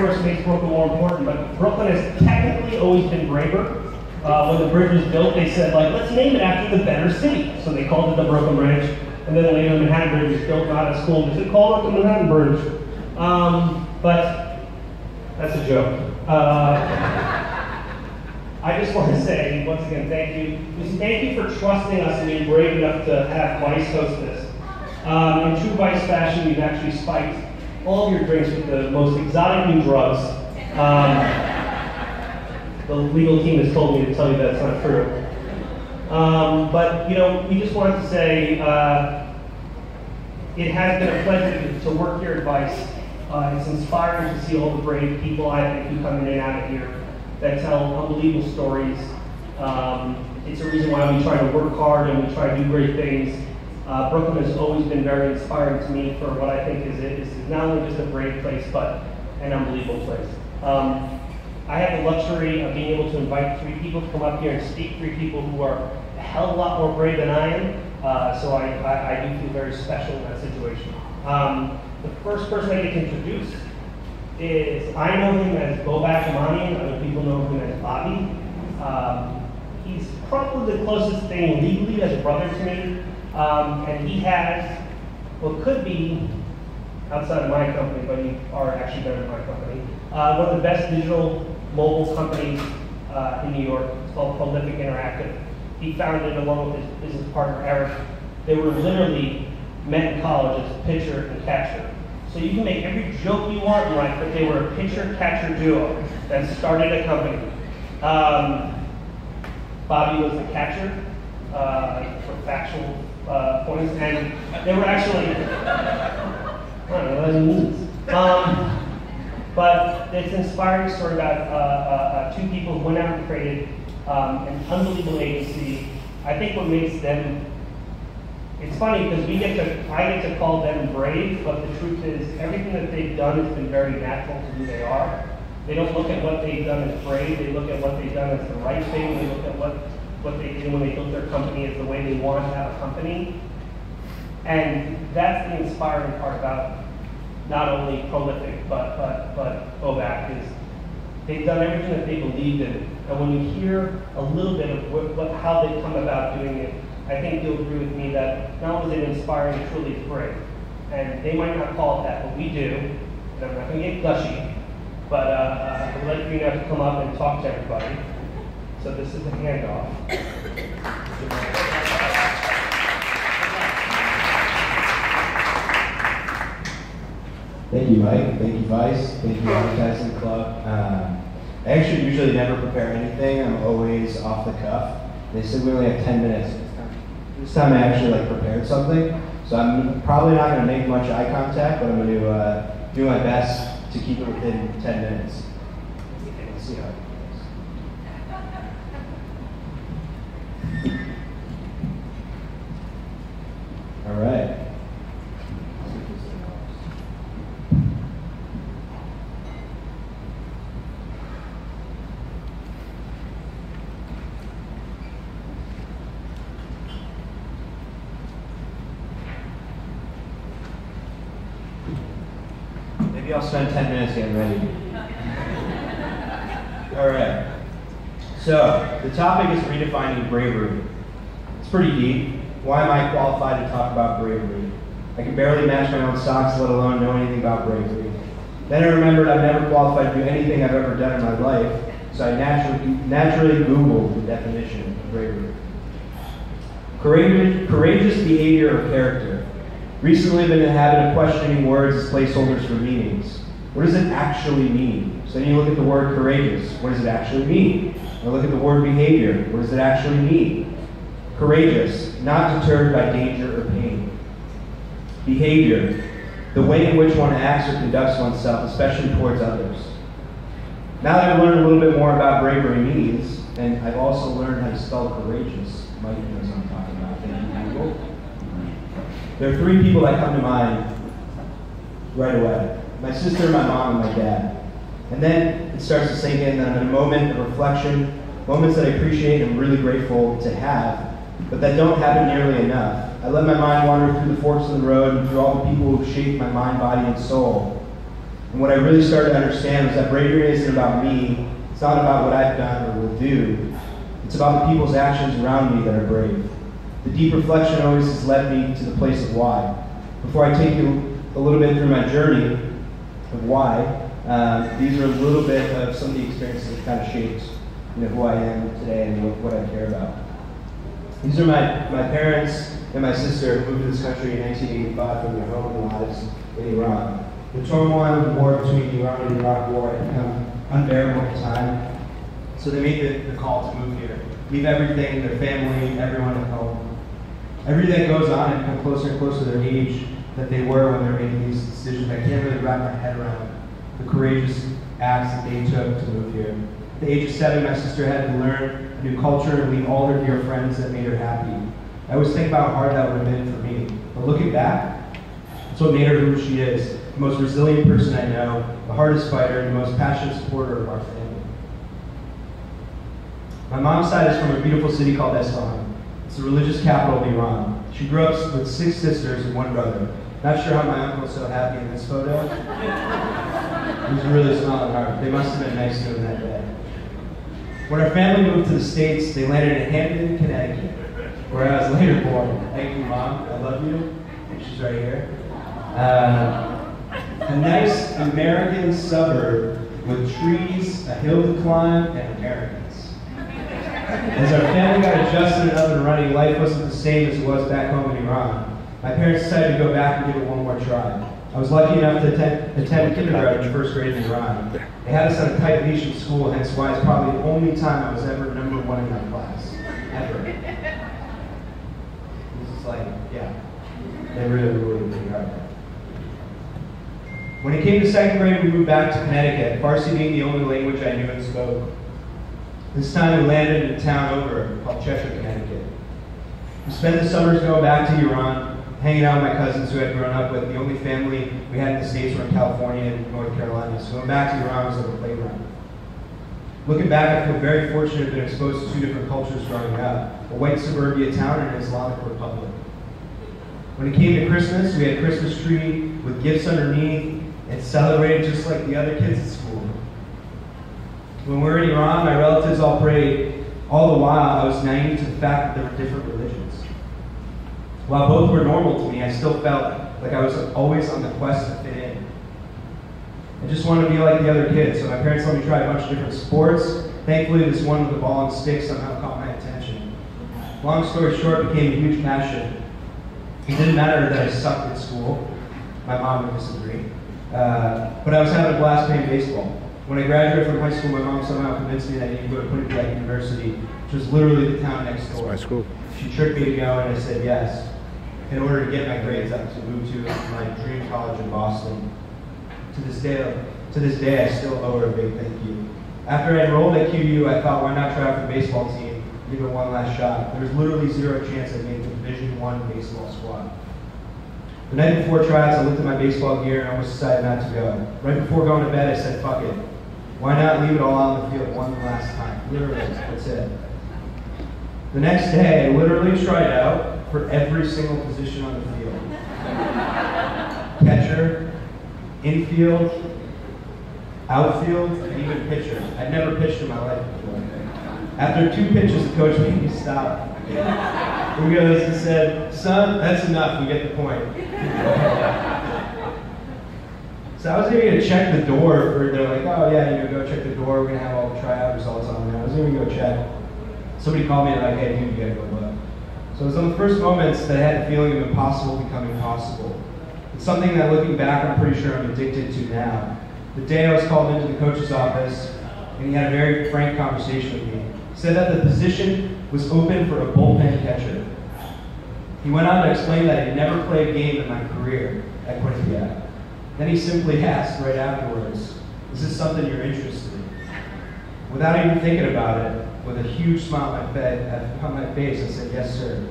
course, makes Brooklyn more important, but Brooklyn has technically always been braver. When the bridge was built, they said, like, let's name it after the better city. So they called it the Brooklyn Bridge. And then later the Manhattan Bridge was built, not as cool. They said, call it the Manhattan Bridge. But that's a joke. I just want to say, once again, thank you. Thank you for trusting us and being brave enough to have Vice host this. In true Vice fashion, we've actually spiked all of your drinks with the most exotic new drugs. The legal team has told me to tell you that's not true. But, you know, we just wanted to say it has been a pleasure to work here at Vice. It's inspiring to see all the brave people, I think, who come in and out of here that tell unbelievable stories. It's a reason why we try to work hard and we try to do great things. Brooklyn has always been very inspiring to me for what I think is not only just a brave place, but an unbelievable place. I have the luxury of being able to invite 3 people to come up here and speak, 3 people who are a hell of a lot more brave than I am. So I do feel very special in that situation. The first person I get to introduce is, I know him as Bobak Emamian, other people know him as Bobby. He's probably the closest thing legally as a brother to me. And he has what could be, outside of my company, but you are actually better than my company, one of the best digital mobile companies in New York. It's called Prolific Interactive. He founded it along with his business partner, Eric. They were literally met in college as pitcher and catcher. So you can make every joke you want in life, but they were a pitcher-catcher duo that started a company. Bobby was the catcher for factual points, and they were actually, I don't know what that means. But it's an inspiring story about 2 people who went out and created an unbelievable agency. I think what makes them, it's funny because I get to call them brave, but the truth is everything that they've done has been very natural to who they are. They don't look at what they've done as brave, they look at what they've done as the right thing, they look at what they did when they built their company as the way they want to have a company. And that's the inspiring part about not only Prolific, but Bobak, is they've done everything that they believed in. And when you hear a little bit of how they come about doing it, I think you'll agree with me that not only is it inspiring, it truly is brave. And they might not call it that, but we do. And I'm not going to get gushy, but I'd like for you now to come up and talk to everybody. So this is a handoff. Thank you, Mike. Thank you, Vice. Thank you, Advertising Club. I actually usually never prepare anything. I'm always off the cuff. They said we only have 10 minutes. This time I actually prepared something. So I'm probably not going to make much eye contact, but I'm going to do my best to keep it within 10 minutes. Let's see how it goes. All right. Maybe I'll spend 10 minutes getting ready. All right. So, the topic is redefining bravery. It's pretty deep. Why am I qualified to talk about bravery? I can barely match my own socks, let alone know anything about bravery. Then I remembered I'm never qualified to do anything I've ever done in my life, so I naturally Googled the definition of bravery. Courageous behavior or character. Recently, I've been in the habit of questioning words as placeholders for meanings. What does it actually mean? So then you look at the word courageous. What does it actually mean? Or look at the word behavior. What does it actually mean? Courageous, not deterred by danger or pain. Behavior, the way in which one acts or conducts oneself, especially towards others. Now that I've learned a little bit more about bravery means, and I've also learned how to spell courageous, Mike knows what I'm talking about. Thank you, Google. There are 3 people that come to mind right away. My sister, my mom, and my dad. And then it starts to sink in that I'm in a moment of reflection, moments that I appreciate and I'm really grateful to have, but that don't happen nearly enough. I let my mind wander through the forks of the road and through all the people who shaped my mind, body, and soul. And what I really started to understand was that bravery isn't about me. It's not about what I've done or will do. It's about the people's actions around me that are brave. The deep reflection always has led me to the place of why. Before I take you a little bit through my journey of why, these are a little bit of some of the experiences that kind of shaped who I am today and what I care about. These are my parents and my sister who moved to this country in 1985 from their home and lives in Iran. The turmoil and war between the Iran and Iraq war had become unbearable at the time, so they made the call to move here. Leave everything, their family, everyone at home. Everything that goes on and come closer and closer to their age that they were when they were making these decisions. I can't really wrap my head around the courageous acts that they took to move here. At the age of 7, my sister had to learn a new culture and leave all her dear friends that made her happy. I always think about how hard that would have been for me. But looking back, it's what made her who she is. The most resilient person I know, the hardest fighter, and the most passionate supporter of our family. My mom's side is from a beautiful city called Isfahan. It's the religious capital of Iran. She grew up with 6 sisters and 1 brother. Not sure how my uncle is so happy in this photo. He was really smiling hard. They must have been nice to him that day. When our family moved to the States, they landed in Hamden, Connecticut, where I was later born. Thank you, Mom. I love you. She's right here. A nice American suburb with trees, a hill to climb, and Americans. As our family got adjusted and up and running, life wasn't the same as it was back home in Iran. My parents decided to go back and give it one more try. I was lucky enough to attend kindergarten and 1st grade in Iran. They had us on a tight leash in school, hence why it's probably the only time I was ever number 1 in my class. Ever. This is like, yeah. They really pretty hard. When it came to 2nd grade, we moved back to Connecticut, Farsi being the only language I knew and spoke. This time we landed in a town over called Cheshire, Connecticut. We spent the summers going back to Iran, hanging out with my cousins who I had grown up with. The only family we had in the States were in California and North Carolina, so going back to Iran was like a playground. Looking back, I feel very fortunate to have been exposed to 2 different cultures growing up, a white suburbia town and an Islamic republic. When it came to Christmas, we had a Christmas tree with gifts underneath and celebrated just like the other kids at school. When we were in Iran, my relatives all prayed. All the while, I was naive to the fact that there were different religions. While both were normal to me, I still felt like I was always on the quest to fit in. I just wanted to be like the other kids, so my parents let me try a bunch of different sports. Thankfully, this one with the ball and stick somehow caught my attention. Long story short, it became a huge passion. It didn't matter that I sucked at school. My mom would disagree. But I was having a blast playing baseball. When I graduated from high school, my mom somehow convinced me that I needed to go to Quinnipiac University, which was literally the town next door. That's my school. She tricked me to go, and I said yes, in order to get my grades up to move to my dream college in Boston. To this day, I still owe her a big thank you. After I enrolled at QU, I thought, why not try out for the baseball team, give it one last shot. There was literally 0 chance I'd make the Division I baseball squad. The night before tryouts, I looked at my baseball gear and almost decided not to go. Right before going to bed, I said, fuck it. Why not leave it all out in the field one last time? Literally, that's it. The next day, I literally tried out for every single position on the field. Catcher, infield, outfield, and even pitcher. I'd never pitched in my life before. After 2 pitches, the coach made me stop. He goes and said, son, that's enough, we get the point. So I was going to check the door, they're like, oh yeah, go check the door, we're going to have all the tryout results on there. I was going to go check. Somebody called me and like, hey dude, you got to go look. So it was on the first moments that I had the feeling of impossible becoming possible. It's something that looking back, I'm pretty sure I'm addicted to now. The day I was called into the coach's office, and he had a very frank conversation with me. He said that the position was open for a bullpen catcher. He went on to explain that he'd never played a game in my career at Quinnipiac. Then he simply asked right afterwards, is this something you're interested in? Without even thinking about it, with a huge smile on my face, I said, yes, sir.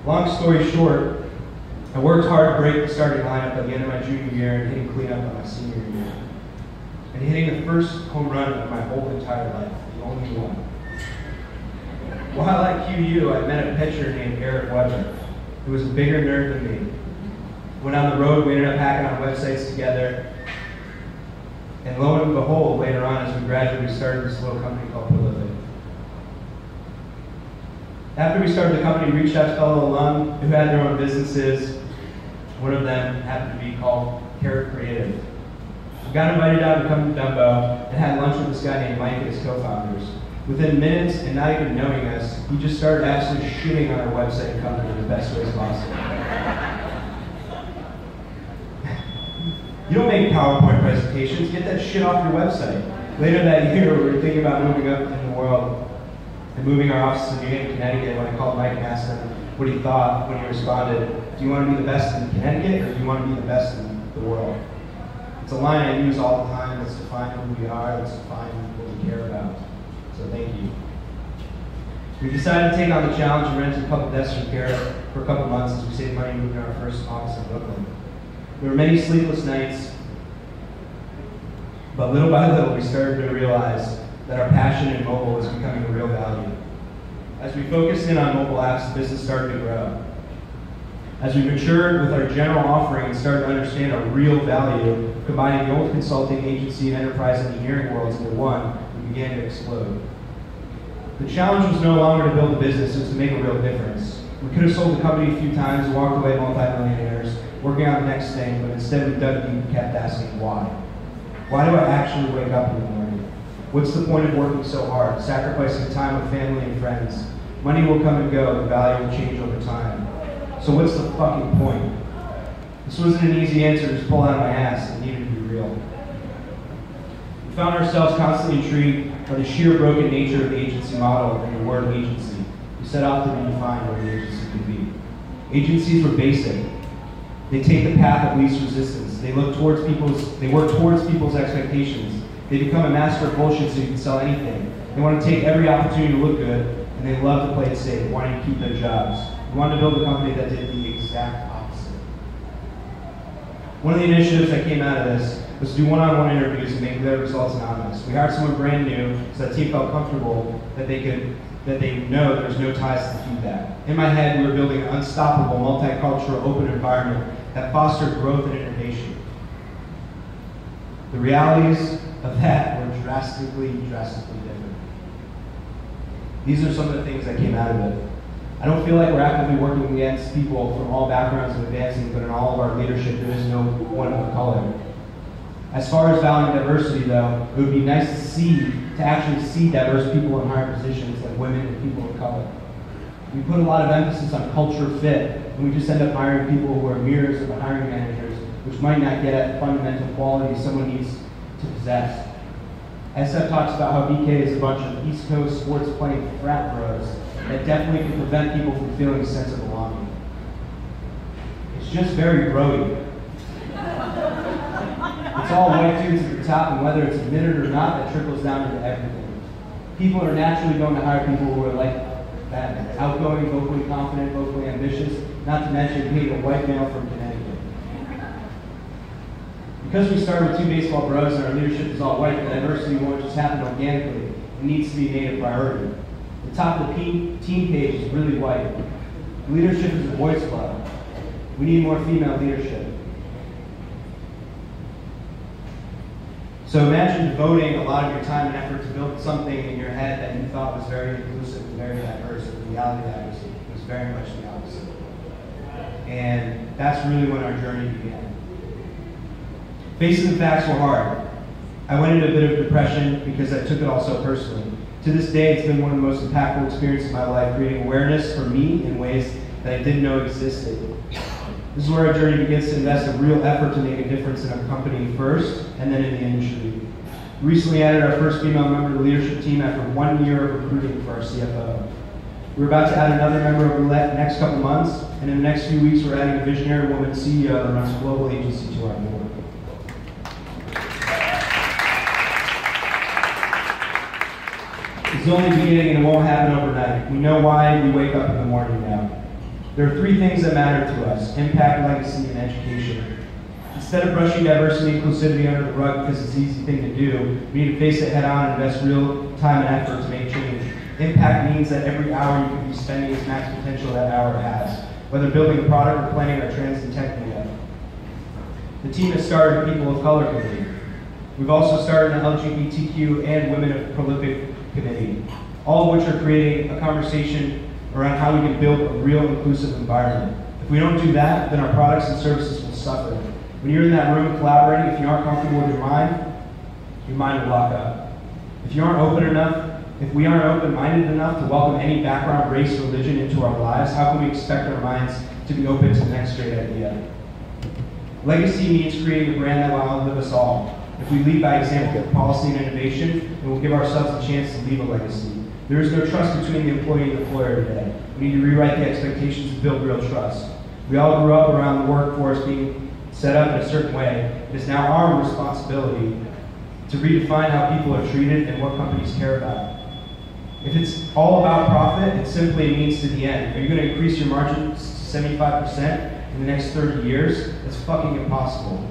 Long story short, I worked hard to break the starting lineup at the end of my junior year and hitting cleanup on my senior year. And hitting the first home run of my whole entire life, the only one. While at QU, I met a pitcher named Eric Weber, who was a bigger nerd than me. Went on the road, we ended up hacking on websites together. And lo and behold, later on, as we graduated, we started this little company called Redefining. After we started the company, we reached out to fellow alum who had their own businesses. One of them happened to be called Carrot Creative. We got invited out to come to Dumbo and had lunch with this guy named Mike and his co-founders. Within minutes, and not even knowing us, he just started absolutely shitting on our website and company in the best ways possible. You don't make PowerPoint presentations, get that shit off your website. Later that year, we were thinking about moving up in the world and moving our offices to New Haven, Connecticut, when I called Mike and asked him what he thought when he responded, do you want to be the best in Connecticut or do you want to be the best in the world? It's a line I use all the time. Let's define who we are, let's define what we care about. So thank you. We decided to take on the challenge and rent a couple desks from Garrett for a couple months as we saved money moving our first office in Brooklyn. There were many sleepless nights, but little by little we started to realize that our passion in mobile was becoming a real value. As we focused in on mobile apps, the business started to grow. As we matured with our general offering and started to understand our real value, combining the old consulting agency and enterprise engineering worlds into one, we began to explode. The challenge was no longer to build a business, it was to make a real difference. We could have sold the company a few times and walked away multi-millionaires, working on the next thing, but instead we dug deep and kept asking why. Why do I actually wake up in the morning? What's the point of working so hard, sacrificing time with family and friends? Money will come and go, the value will change over time. So what's the fucking point? This wasn't an easy answer to just pull out of my ass, it needed to be real. We found ourselves constantly intrigued by the sheer broken nature of the agency model and the word agency. We set out to redefine what an agency could be. Agencies were basic. They take the path of least resistance. They work towards people's expectations. They become a master of bullshit so you can sell anything. They want to take every opportunity to look good, and they love to play it safe, wanting to keep their jobs. We wanted to build a company that did the exact opposite. One of the initiatives that came out of this was to do one-on-one interviews and make their results anonymous. We hired someone brand new so that team felt comfortable that they know there's no ties to feedback. In my head, we were building an unstoppable, multicultural, open environment that fostered growth and innovation. The realities of that were drastically different. These are some of the things that came out of it. I don't feel like we're actively working against people from all backgrounds of advancing, but in all of our leadership, there is no one of color. As far as valuing diversity, though, it would be nice to actually see diverse people in higher positions, like women and people of color. We put a lot of emphasis on culture fit, and we just end up hiring people who are mirrors of the hiring managers, which might not get at the fundamental qualities someone needs to possess. SF talks about how BK is a bunch of East Coast sports playing frat bros that definitely can prevent people from feeling a sense of belonging. It's just very bro-y. It's all white dudes at the top, and whether it's admitted or not, that trickles down into everything. People are naturally going to hire people who are like that, outgoing, vocally confident, vocally ambitious, not to mention being a white male from Connecticut. Because we started with two baseball bros and our leadership is all white, the diversity won't just happen organically. It needs to be made a priority. The top of the team page is really white. Leadership is a boys club. We need more female leadership. So imagine devoting a lot of your time and effort to build something in your head that you thought was very inclusive and very diverse, and the reality of that was very much the opposite. And that's really when our journey began. Facing the facts were hard. I went into a bit of depression because I took it all so personally. To this day, it's been one of the most impactful experiences of my life, creating awareness for me in ways that I didn't know existed. This is where our journey begins to invest a real effort to make a difference in our company first, and then in the industry. We recently added our first female member to the leadership team after 1 year of recruiting for our CFO. We're about to add another member over the next couple months, and in the next few weeks, we're adding a visionary woman CEO that runs a global agency to our board. It's only beginning and it won't happen overnight. We know why we wake up in the morning now. There are three things that matter to us: impact, legacy, and education. Instead of brushing diversity and inclusivity under the rug because it's an easy thing to do, we need to face it head on and invest real time and effort to make change. Impact means that every hour you can be spending its max potential that hour has, whether building a product or planning our trends and tech meetup. The team has started People of Color Committee. We've also started an LGBTQ and Women of Prolific Committee, all of which are creating a conversation around how we can build a real inclusive environment. If we don't do that, then our products and services will suffer. When you're in that room collaborating, if you aren't comfortable with your mind will lock up. If you aren't open enough, if we aren't open-minded enough to welcome any background, race, religion into our lives, how can we expect our minds to be open to the next great idea? Legacy means creating a brand that will outlive us all. If we lead by example with policy and innovation, then we'll give ourselves a chance to leave a legacy. There is no trust between the employee and the employer today. We need to rewrite the expectations and build real trust. We all grew up around the workforce being set up in a certain way. It is now our responsibility to redefine how people are treated and what companies care about. If it's all about profit, it simply means to the end. Are you going to increase your margins to 75% in the next 30 years? That's fucking impossible.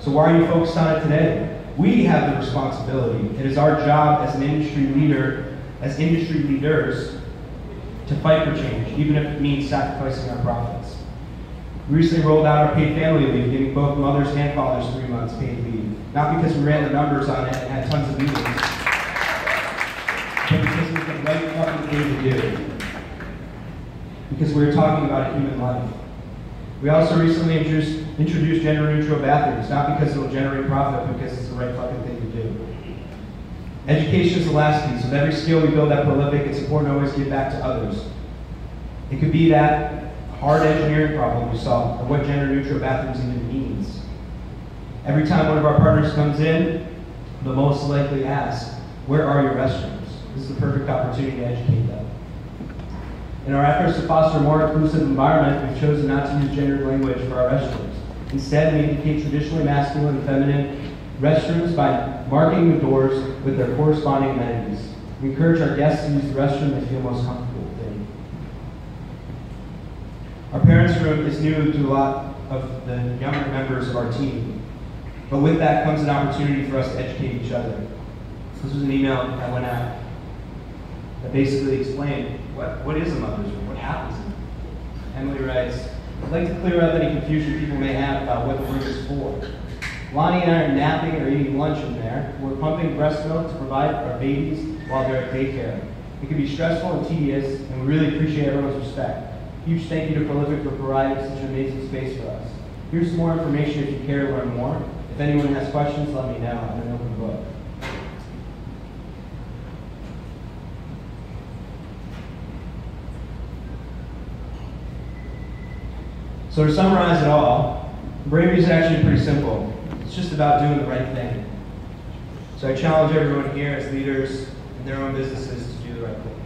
So why are you focused on it today? We have the responsibility. It is our job as an industry leader, as industry leaders, to fight for change, even if it means sacrificing our profits. We recently rolled out our paid family leave, giving both mothers and fathers 3 months paid leave. Not because we ran the numbers on it and had tons of meetings, but because it was the right fucking thing to do. Because we were talking about a human life. We also recently introduced gender-neutral bathrooms, not because it will generate profit, but because it's the right fucking thing to do. Education is the last piece. With every skill we build at Prolific, it's important to always give back to others. It could be that hard engineering problem we solved, or what gender-neutral bathrooms even means. Every time one of our partners comes in, they'll most likely ask, where are your restrooms? This is the perfect opportunity to educate them. In our efforts to foster a more inclusive environment, we've chosen not to use gendered language for our restrooms. Instead, we indicate traditionally masculine and feminine restrooms by marking the doors with their corresponding amenities. We encourage our guests to use the restroom they feel most comfortable in. Our parents' room is new to a lot of the younger members of our team, but with that comes an opportunity for us to educate each other. This was an email that went out that basically explained what is a mother's room, what happens in it. Emily writes, I'd like to clear up any confusion people may have about what the room is for. Lonnie and I are napping or eating lunch in there. We're pumping breast milk to provide for our babies while they're at daycare. It can be stressful and tedious, and we really appreciate everyone's respect. Huge thank you to Prolific for providing such an amazing space for us. Here's some more information if you care to learn more. If anyone has questions, let me know. I'm an open book. So to summarize it all, bravery is actually pretty simple. It's just about doing the right thing. So I challenge everyone here as leaders in their own businesses to do the right thing.